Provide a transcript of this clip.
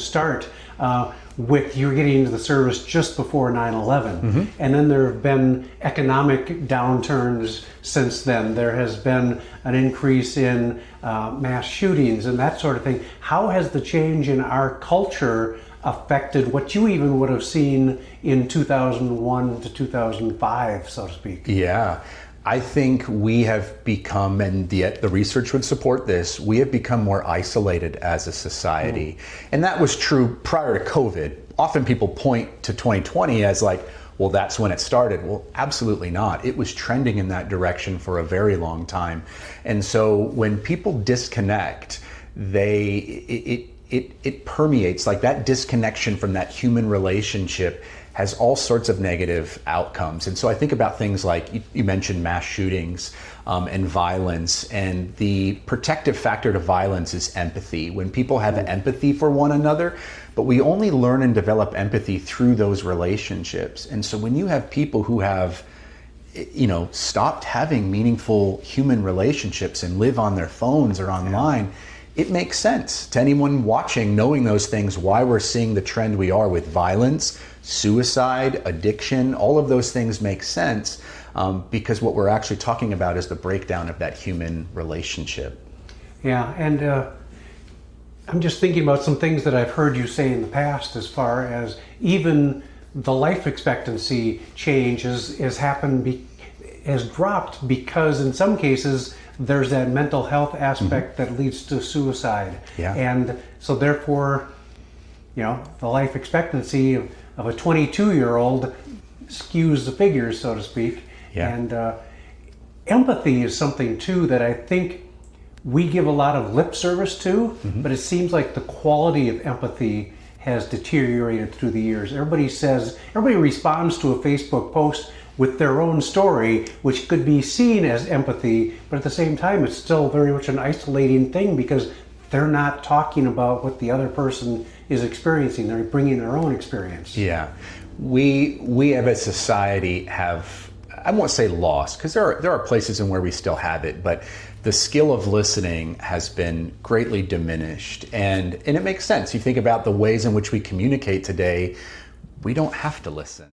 start with you getting into the service just before 9/11. And then there have been economic downturns since then. There has been an increase in mass shootings and that sort of thing. How has the change in our culture affected what you even would have seen in 2001 to 2005, so to speak? Yeah. I think we have become, and yet the research would support this, we have become more isolated as a society. And that was true prior to COVID. Often people point to 2020 as like, well, that's when it started. Well, absolutely not. It was trending in that direction for a very long time. And so when people disconnect, it permeates, like that disconnection from that human relationship has all sorts of negative outcomes. And so I think about things like, you mentioned mass shootings and violence, and the protective factor to violence is empathy. When people have empathy for one another, but we only learn and develop empathy through those relationships. And so when you have people who have, stopped having meaningful human relationships and live on their phones or online, it makes sense to anyone watching, knowing those things, why we're seeing the trend we are with violence, suicide, addiction. All of those things make sense because what we're actually talking about is the breakdown of that human relationship. Yeah, and I'm just thinking about some things that I've heard you say in the past, as far as even the life expectancy change has dropped because in some cases there's that mental health aspect that leads to suicide. Yeah. And so therefore, the life expectancy of a 22-year-old skews the figures, so to speak. Yeah. And empathy is something too that I think we give a lot of lip service to, but it seems like the quality of empathy has deteriorated through the years. Everybody responds to a Facebook post with their own story, which could be seen as empathy, but at the same time, it's still very much an isolating thing because they're not talking about what the other person is experiencing. They're bringing their own experience. Yeah. We as a society have, I won't say lost, because there are places in where we still have it, but the skill of listening has been greatly diminished. And it makes sense. You think about the ways in which we communicate today, we don't have to listen.